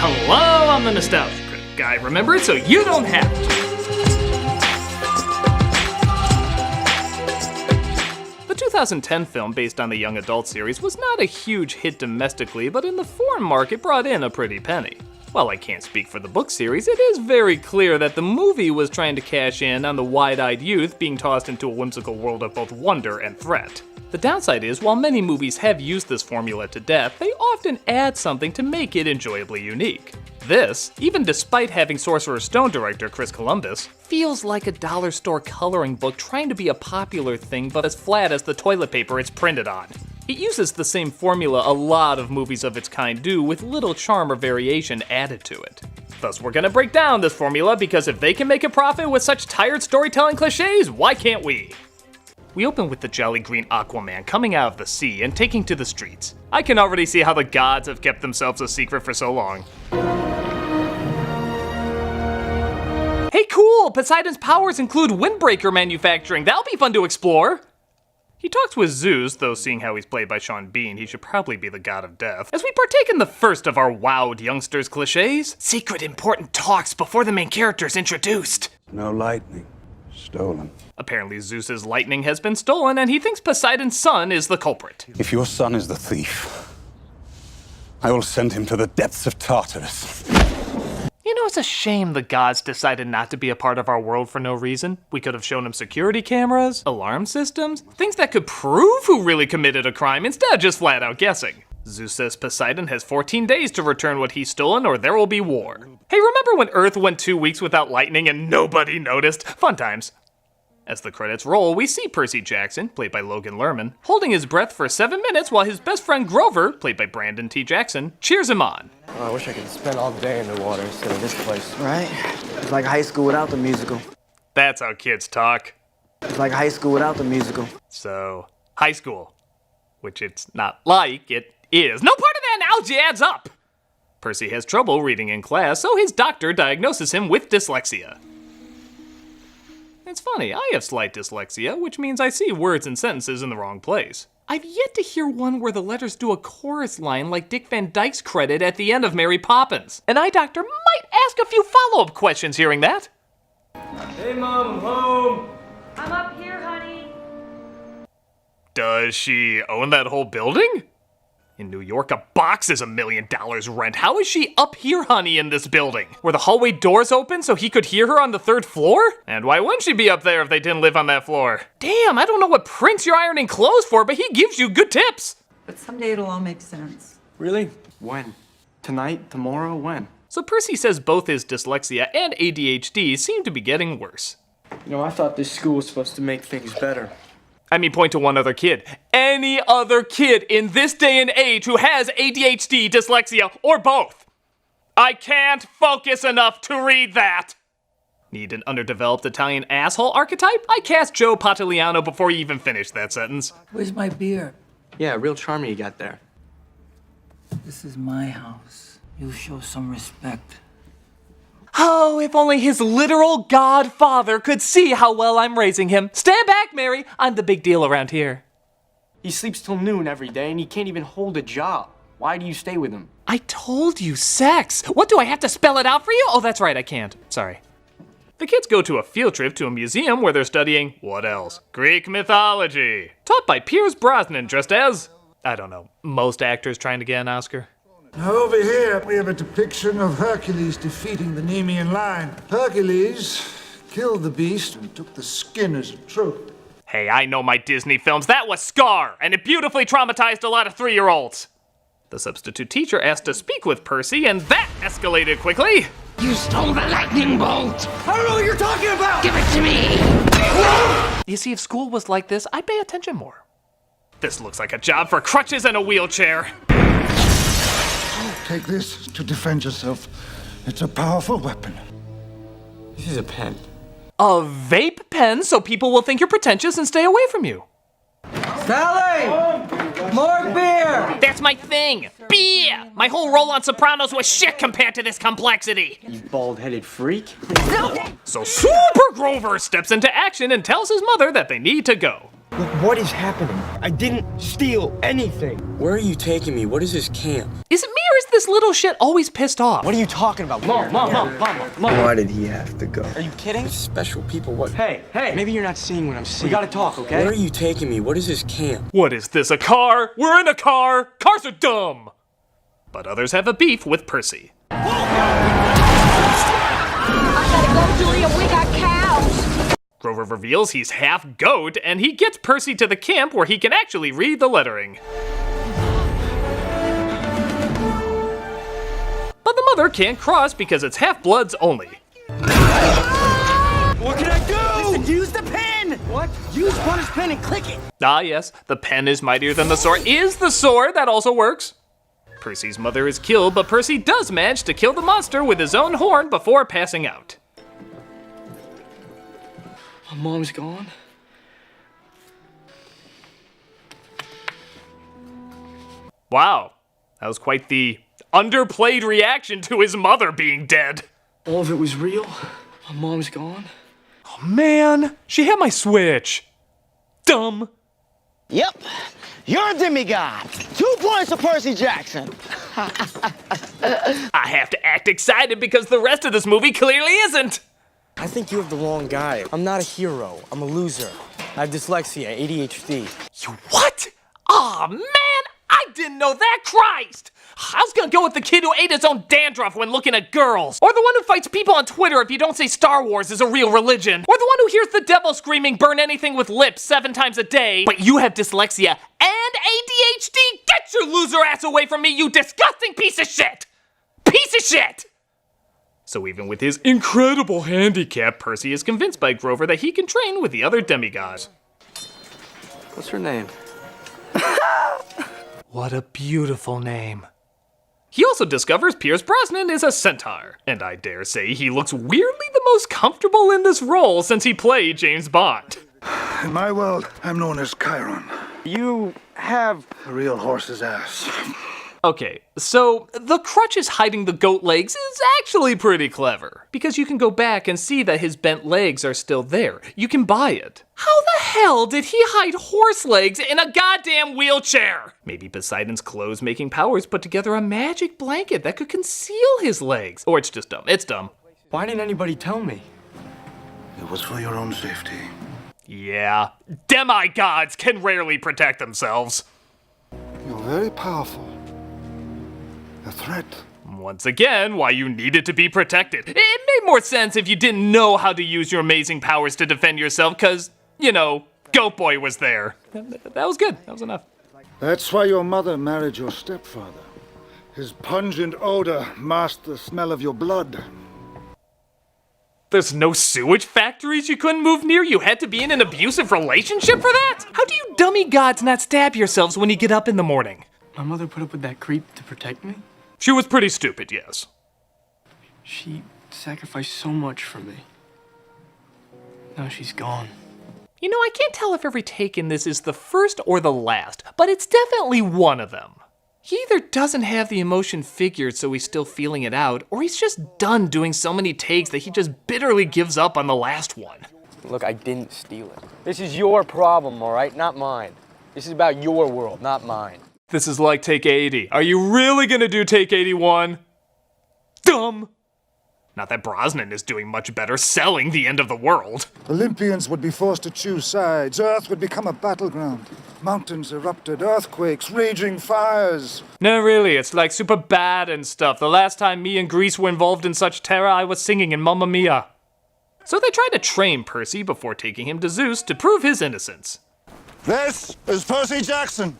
Hello, I'm the Nostalgia Critic guy. Remember it so you don't have to. The 2010 film based on the young adult series was not a huge hit domestically, but in the foreign market brought in a pretty penny. While I can't speak for the book series, it is very clear that the movie was trying to cash in on the wide-eyed youth being tossed into a whimsical world of both wonder and threat. The downside is, while many movies have used this formula to death, they often add something to make it enjoyably unique. This, even despite having Sorcerer's Stone director Chris Columbus, feels like a dollar store coloring book trying to be a popular thing but as flat as the toilet paper it's printed on. It uses the same formula a lot of movies of its kind do, with little charm or variation added to it. Thus, we're gonna break down this formula because if they can make a profit with such tired storytelling cliches, why can't we? We open with the jolly green Aquaman coming out of the sea and taking to the streets. I can already see how the gods have kept themselves a secret for so long. Hey cool, Poseidon's powers include windbreaker manufacturing, that'll be fun to explore! He talks with Zeus, though seeing how he's played by Sean Bean, he should probably be the god of death, as we partake in the first of our wowed youngsters cliches. Secret important talks before the main character is introduced. No lightning. Stolen. Apparently Zeus's lightning has been stolen and he thinks Poseidon's son is the culprit. If your son is the thief, I will send him to the depths of Tartarus. You know, it's a shame the gods decided not to be a part of our world for no reason. We could have shown him security cameras, alarm systems, things that could prove who really committed a crime instead of just flat out guessing. Zeus says Poseidon has 14 days to return what he's stolen or there will be war. Hey, remember when Earth went 2 weeks without lightning and nobody noticed? Fun times. As the credits roll, we see Percy Jackson, played by Logan Lerman, holding his breath for 7 minutes while his best friend Grover, played by Brandon T. Jackson, cheers him on. Oh, I wish I could spend all day in the water instead of this place. Right? It's like high school without the musical. That's how kids talk. It's like high school without the musical. So, high school. Which it's not like, it is. No part of that analogy adds up! Percy has trouble reading in class, so his doctor diagnoses him with dyslexia. It's funny, I have slight dyslexia, which means I see words and sentences in the wrong place. I've yet to hear one where the letters do a chorus line like Dick Van Dyke's credit at the end of Mary Poppins. An eye doctor might ask a few follow-up questions hearing that. Hey Mom, I'm home. I'm up here, honey. Does she own that whole building? In New York, a box is $1 million rent. How is she up here, honey, in this building? Were the hallway doors open so he could hear her on the 3rd floor? And why wouldn't she be up there if they didn't live on that floor? Damn, I don't know what prince you're ironing clothes for, but he gives you good tips. But someday it'll all make sense. Really? When? Tonight? Tomorrow? When? So Percy says both his dyslexia and ADHD seem to be getting worse. You know, I thought this school was supposed to make things better. I mean, point to one other kid. Any other kid in this day and age who has ADHD, dyslexia, or both. I can't focus enough to read that. Need an underdeveloped Italian asshole archetype? I cast Joe Patagliano before you even finished that sentence. Where's my beer? Yeah, real charming you got there. This is my house. You show some respect. Oh, if only his literal godfather could see how well I'm raising him. Stand back, Mary. I'm the big deal around here. He sleeps till noon every day and he can't even hold a job. Why do you stay with him? I told you, sex. What, do I have to spell it out for you? Oh, that's right, I can't. Sorry. The kids go to a field trip to a museum where they're studying, what else? Greek mythology. Taught by Piers Brosnan, dressed as, I don't know, most actors trying to get an Oscar. Now over here we have a depiction of Hercules defeating the Nemean lion. Hercules killed the beast and took the skin as a trophy. Hey, I know my Disney films. That was Scar, and it beautifully traumatized a lot of 3-year-olds. The substitute teacher asked to speak with Percy, and that escalated quickly. You stole the lightning bolt! I don't know what you're talking about! Give it to me! You see, if school was like this, I'd pay attention more. This looks like a job for crutches and a wheelchair. Take this to defend yourself. It's a powerful weapon. This is a pen. A vape pen so people will think you're pretentious and stay away from you. Sally! More beer! That's my thing! Beer! My whole roll on Sopranos was shit compared to this complexity! You bald-headed freak. So Super Grover steps into action and tells his mother that they need to go. Look, what is happening? I didn't steal anything. Where are you taking me? What is this camp? Is it me or is this little shit always pissed off? What are you talking about? Mom. Why did he have to go? Are you kidding? Special people, what? Hey, maybe you're not seeing what I'm seeing. We gotta talk, okay? Where are you taking me? What is this camp? What is this, a car? We're in a car! Cars are dumb! But others have a beef with Percy. I gotta go, Julia. We got cows. Grover reveals he's half goat, and he gets Percy to the camp where he can actually read the lettering. But the mother can't cross because it's half-bloods only. What can I do? Listen, use the pen! What? Use Bunny's pen and click it! Ah yes, the pen is mightier than the sword. Is the sword, that also works. Percy's mother is killed, but Percy does manage to kill the monster with his own horn before passing out. My mom's gone. Wow, that was quite the underplayed reaction to his mother being dead. All of it was real. My mom's gone. Oh man, she had my Switch. Dumb. Yep, you're a demigod. 2 points to Percy Jackson. I have to act excited because the rest of this movie clearly isn't. I think you have the wrong guy. I'm not a hero. I'm a loser. I have dyslexia, ADHD. You what? Aw, man, I didn't know that, Christ! I was gonna go with the kid who ate his own dandruff when looking at girls. Or the one who fights people on Twitter if you don't say Star Wars is a real religion. Or the one who hears the devil screaming, burn anything with lips 7 times a day. But you have dyslexia and ADHD? Get your loser ass away from me, you disgusting piece of shit! Piece of shit! So even with his incredible handicap, Percy is convinced by Grover that he can train with the other demigods. What's her name? What a beautiful name. He also discovers Pierce Brosnan is a centaur, and I dare say he looks weirdly the most comfortable in this role since he played James Bond. In my world, I'm known as Chiron. You have... A real horse's ass. Okay, so the crutches hiding the goat legs is actually pretty clever, because you can go back and see that his bent legs are still there. You can buy it. How the hell did he hide horse legs in a goddamn wheelchair? Maybe Poseidon's clothes-making powers put together a magic blanket that could conceal his legs. Or it's just dumb. It's dumb. Why didn't anybody tell me? It was for your own safety. Yeah, demigods can rarely protect themselves. You're very powerful. A threat. Once again, why you needed to be protected. It made more sense if you didn't know how to use your amazing powers to defend yourself, because, you know, Goat Boy was there. That was good. That was enough. That's why your mother married your stepfather. His pungent odor masked the smell of your blood. There's no sewage factories you couldn't move near? You had to be in an abusive relationship for that? How do you dummy gods not stab yourselves when you get up in the morning? My mother put up with that creep to protect me? She was pretty stupid, yes. She sacrificed so much for me. Now she's gone. You know, I can't tell if every take in this is the first or the last, but it's definitely one of them. He either doesn't have the emotion figured so he's still feeling it out, or he's just done doing so many takes that he just bitterly gives up on the last one. Look, I didn't steal it. This is your problem, all right? Not mine. This is about your world, not mine. This is like take 80. Are you really gonna do take 81? Dumb. Not that Brosnan is doing much better selling the end of the world. Olympians would be forced to choose sides. Earth would become a battleground. Mountains erupted, earthquakes, raging fires. No, really, it's like super bad and stuff. The last time me and Greece were involved in such terror, I was singing in Mamma Mia. So they tried to train Percy before taking him to Zeus to prove his innocence. This is Percy Jackson.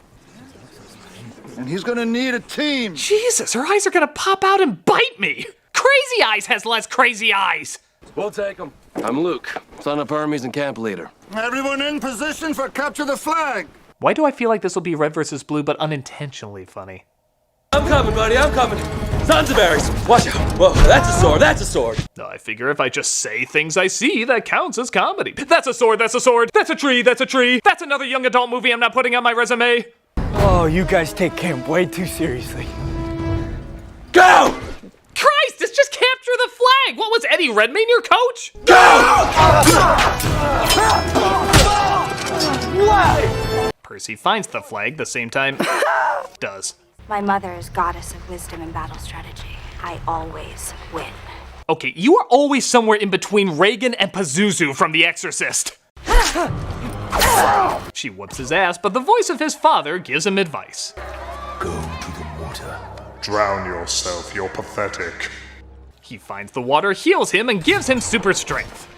And he's gonna need a team. Jesus, her eyes are gonna pop out and bite me! Crazy Eyes has less crazy eyes! We'll take him. I'm Luke, son of Hermes and camp leader. Everyone in position for capture the flag. Why do I feel like this will be red versus blue, but unintentionally funny? I'm coming, buddy, I'm coming. Sons of berries. Watch out. Whoa, that's a sword, that's a sword. I figure if I just say things I see, that counts as comedy. That's a sword, that's a sword. That's a tree, that's a tree. That's another young adult movie I'm not putting on my resume. Oh, you guys take camp way too seriously. Go! Christ, it's just capture the flag! What was Eddie Redmayne your coach? What? Percy finds the flag the same time does. My mother is goddess of wisdom and battle strategy. I always win. Okay, you are always somewhere in between Reagan and Pazuzu from The Exorcist. She whoops his ass, but the voice of his father gives him advice. Go to the water. Drown yourself, you're pathetic. He finds the water, heals him, and gives him super strength.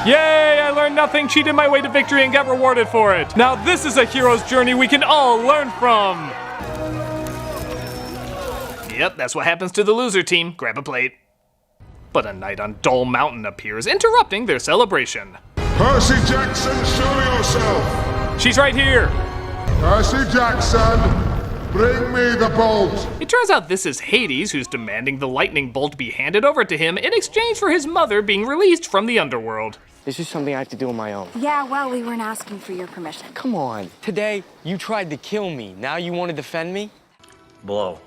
Yay, I learned nothing, cheated my way to victory, and got rewarded for it. Now this is a hero's journey we can all learn from. Yep, that's what happens to the loser team. Grab a plate. But a knight on Dull Mountain appears, interrupting their celebration. Percy Jackson, show yourself! She's right here! Percy Jackson, bring me the bolt! It turns out this is Hades, who's demanding the lightning bolt be handed over to him in exchange for his mother being released from the underworld. This is something I have to do on my own. Yeah, well, we weren't asking for your permission. Come on. Today, you tried to kill me. Now you want to defend me? Blow.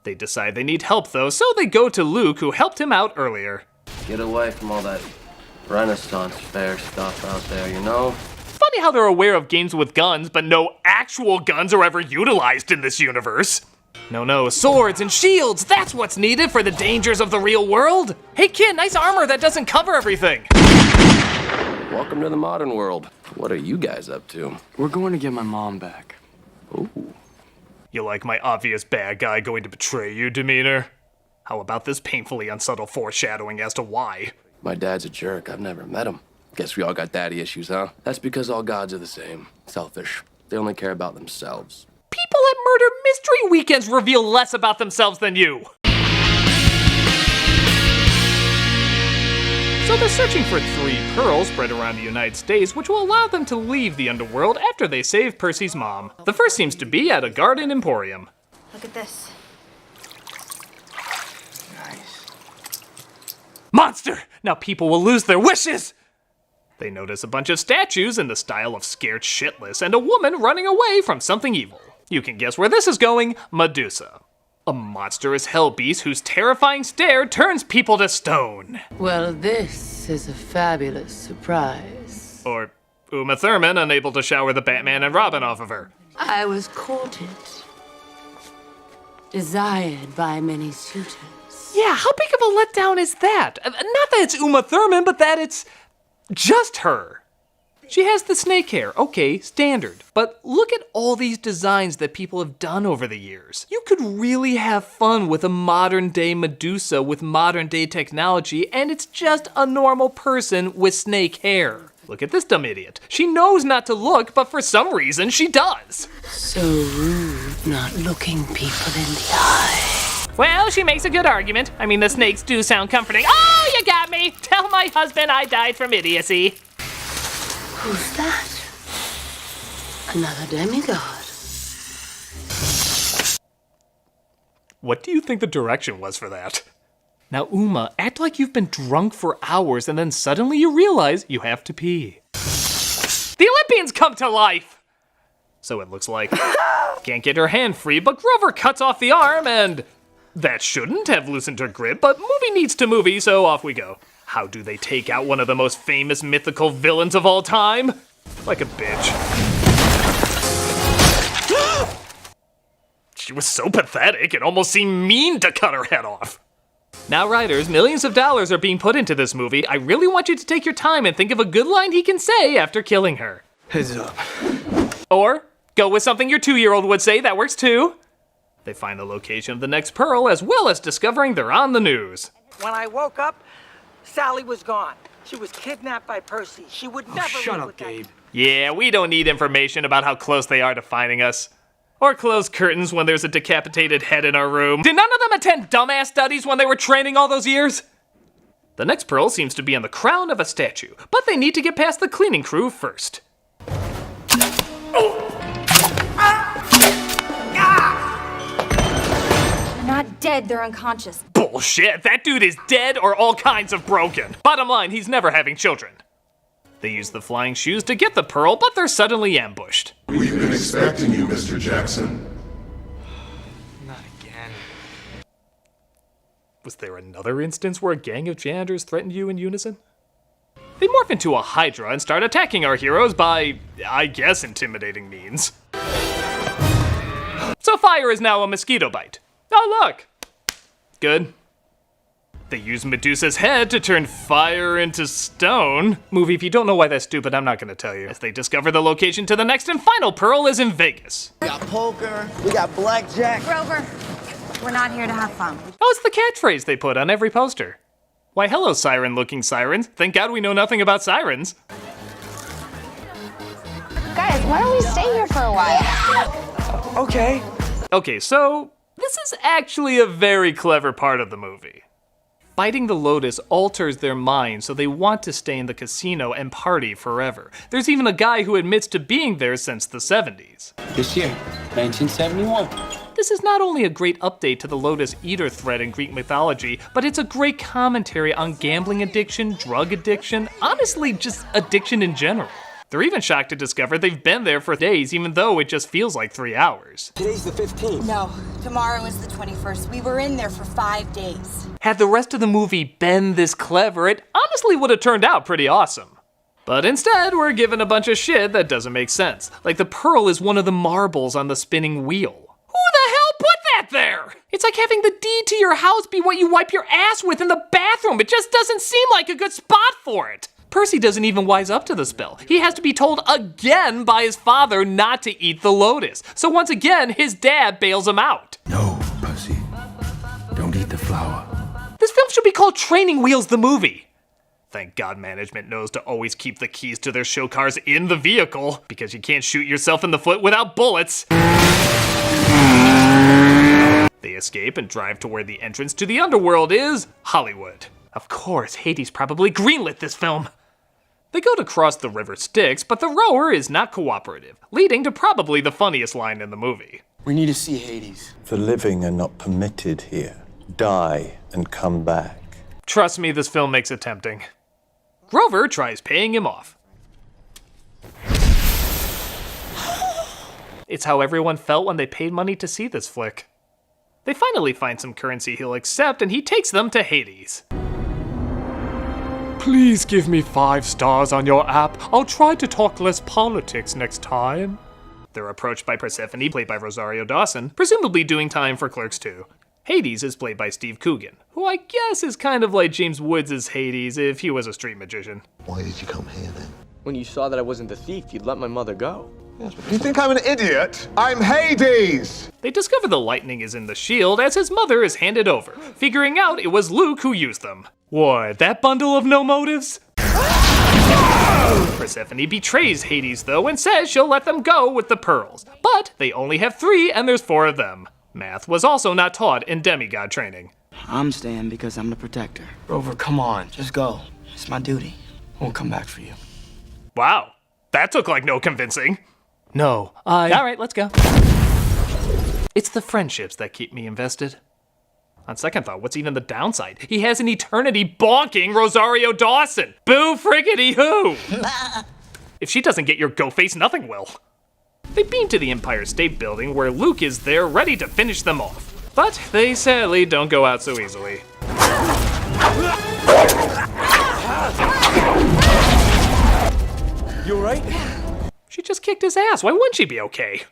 They decide they need help, though, so they go to Luke, who helped him out earlier. Get away from all that Renaissance fair stuff out there, you know? Funny how they're aware of games with guns, but no actual guns are ever utilized in this universe. No, swords and shields, that's what's needed for the dangers of the real world. Hey kid, nice armor that doesn't cover everything. Welcome to the modern world. What are you guys up to? We're going to get my mom back. Ooh. You like my obvious bad guy going to betray you demeanor? How about this painfully unsubtle foreshadowing as to why? My dad's a jerk. I've never met him. Guess we all got daddy issues, huh? That's because all gods are the same. Selfish. They only care about themselves. People at Murder Mystery Weekends reveal less about themselves than you. So they're searching for 3 pearls spread around the United States, which will allow them to leave the underworld after they save Percy's mom. The first seems to be at a garden emporium. Look at this. Nice. Monster! Now people will lose their wishes! They notice a bunch of statues in the style of scared shitless and a woman running away from something evil. You can guess where this is going, Medusa. A monstrous hell beast whose terrifying stare turns people to stone. Well, this is a fabulous surprise. Or Uma Thurman unable to shower the Batman and Robin off of her. I was courted, desired by many suitors. Yeah, how big of a letdown is that? Not that it's Uma Thurman, but that it's just her. She has the snake hair, okay, standard. But look at all these designs that people have done over the years. You could really have fun with a modern day Medusa with modern day technology, and it's just a normal person with snake hair. Look at this dumb idiot. She knows not to look, but for some reason she does. So rude, not looking people in the eye. Well, she makes a good argument. I mean, the snakes do sound comforting. Oh, you got me! Tell my husband I died from idiocy. Who's that? Another demigod. What do you think the direction was for that? Now, Uma, act like you've been drunk for hours and then suddenly you realize you have to pee. The Olympians come to life! So it looks like can't get her hand free, but Grover cuts off the arm and that shouldn't have loosened her grip, but movie needs to movie, so off we go. How do they take out one of the most famous mythical villains of all time? Like a bitch. She was so pathetic, it almost seemed mean to cut her head off. Now writers, millions of dollars are being put into this movie. I really want you to take your time and think of a good line he can say after killing her. Heads up. Or go with something your 2-year-old would say, that works too. They find the location of the next pearl as well as discovering they're on the news. When I woke up, Sally was gone. She was kidnapped by Percy. She would never shut live up, with Gabe. Yeah, we don't need information about how close they are to finding us. Or close curtains when there's a decapitated head in our room. Did none of them attend dumbass studies when they were training all those years? The next pearl seems to be on the crown of a statue, but they need to get past the cleaning crew first. They're not dead, they're unconscious. Bullshit, that dude is dead or all kinds of broken. Bottom line, he's never having children. They use the flying shoes to get the pearl, but they're suddenly ambushed. We've been expecting you, Mr. Jackson. Not again. Was there another instance where a gang of janitors threatened you in unison? They morph into a Hydra and start attacking our heroes by, I guess, intimidating means. So fire is now a mosquito bite. Oh look! Good. They use Medusa's head to turn fire into stone. Movie, if you don't know why that's stupid, I'm not gonna tell you. As they discover the location to the next and final pearl is in Vegas. We got poker, we got blackjack. Grover, we're not here to have fun. Oh, it's the catchphrase they put on every poster. Why, hello, siren-looking sirens. Thank God we know nothing about sirens. Guys, why don't we stay here for a while? Okay. Okay, so this is actually a very clever part of the movie. Fighting the Lotus alters their mind, so they want to stay in the casino and party forever. There's even a guy who admits to being there since the 70s. This year, 1971. This is not only a great update to the Lotus Eater thread in Greek mythology, but it's a great commentary on gambling addiction, drug addiction, honestly just addiction in general. They're even shocked to discover they've been there for days, even though it just feels like 3 hours. Today's the 15th. No, tomorrow is the 21st. We were in there for 5 days. Had the rest of the movie been this clever, it honestly would have turned out pretty awesome. But instead, we're given a bunch of shit that doesn't make sense. Like the pearl is one of the marbles on the spinning wheel. Who the hell put that there? It's like having the deed to your house be what you wipe your ass with in the bathroom. It just doesn't seem like a good spot for it. Percy doesn't even wise up to the spell. He has to be told again by his father not to eat the lotus. So once again, his dad bails him out. No, Percy. Don't eat the flower. This film should be called Training Wheels the Movie. Thank God management knows to always keep the keys to their show cars in the vehicle, because you can't shoot yourself in the foot without bullets. They escape and drive to where the entrance to the underworld is, Hollywood. Of course, Hades probably greenlit this film. They go to cross the river Styx, but the rower is not cooperative, leading to probably the funniest line in the movie. We need to see Hades. The living are not permitted here. Die and come back. Trust me, this film makes it tempting. Grover tries paying him off. It's how everyone felt when they paid money to see this flick. They finally find some currency he'll accept, and he takes them to Hades. Please give me 5 stars on your app. I'll try to talk less politics next time. They're approached by Persephone, played by Rosario Dawson, presumably doing time for Clerks 2. Hades is played by Steve Coogan, who I guess is kind of like James Woods' Hades if he was a street magician. Why did you come here then? When you saw that I wasn't the thief, you'd let my mother go. You think I'm an idiot? I'm Hades! They discover the lightning is in the shield as his mother is handed over, figuring out it was Luke who used them. What, that bundle of no motives? Persephone betrays Hades though and says she'll let them go with the pearls, but they only have 3 and there's 4 of them. Math was also not taught in demigod training. I'm staying because I'm the protector. Grover, come on, just go. It's my duty. We'll come back for you. Wow, that took like no convincing. No, All right, let's go. It's the friendships that keep me invested. On second thought, what's even the downside? He has an eternity bonking Rosario Dawson. Boo friggity who! If she doesn't get your go face, nothing will. They beam to the Empire State Building where Luke is there ready to finish them off. But they sadly don't go out so easily. You alright? She just kicked his ass. Why wouldn't she be okay?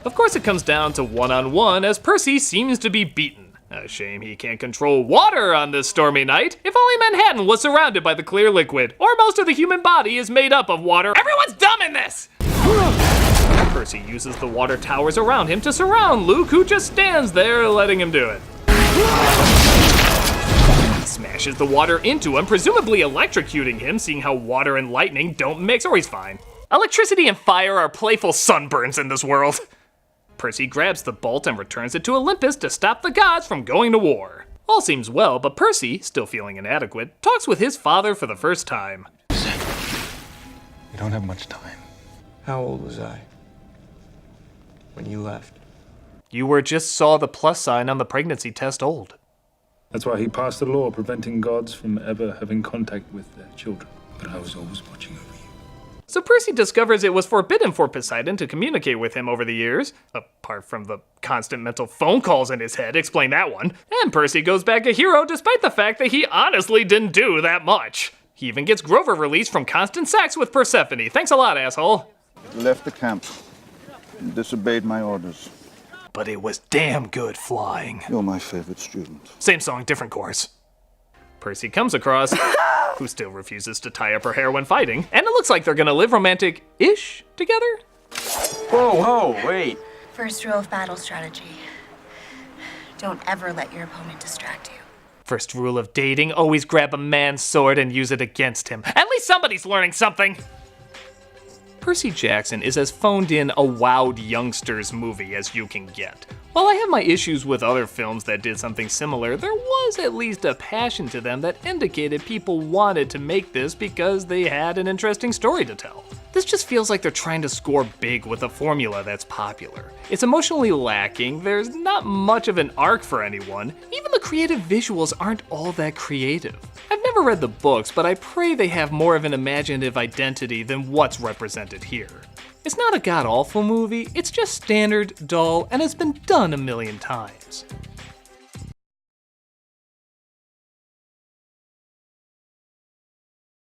Of course it comes down to one-on-one as Percy seems to be beaten. A shame he can't control water on this stormy night. If only Manhattan was surrounded by the clear liquid, or most of the human body is made up of water. Everyone's dumb in this! Percy uses the water towers around him to surround Luke, who just stands there letting him do it. He smashes the water into him, presumably electrocuting him, seeing how water and lightning don't mix, or he's fine. Electricity and fire are playful sunburns in this world. Percy grabs the bolt and returns it to Olympus to stop the gods from going to war. All seems well, but Percy, still feeling inadequate, talks with his father for the first time. We don't have much time. How old was I when you left? You were just saw the plus sign on the pregnancy test old. That's why he passed a law preventing gods from ever having contact with their children. But I was always watching over you. So Percy discovers it was forbidden for Poseidon to communicate with him over the years, apart from the constant mental phone calls in his head, explain that one, and Percy goes back a hero despite the fact that he honestly didn't do that much. He even gets Grover released from constant sex with Persephone. Thanks a lot, asshole. Left the camp and disobeyed my orders. but it was damn good flying. You're my favorite student. Same song, different chorus. Percy comes across, who still refuses to tie up her hair when fighting, and it looks like they're gonna live romantic-ish together? Whoa, wait. First rule of battle strategy. Don't ever let your opponent distract you. First rule of dating, always grab a man's sword and use it against him. At least somebody's learning something! Percy Jackson is as phoned in a wowed youngsters movie as you can get. While I have my issues with other films that did something similar, there was at least a passion to them that indicated people wanted to make this because they had an interesting story to tell. This just feels like they're trying to score big with a formula that's popular. It's emotionally lacking, there's not much of an arc for anyone, even the creative visuals aren't all that creative. I've never read the books, but I pray they have more of an imaginative identity than what's represented here. It's not a god-awful movie, it's just standard, dull, and has been done a million times.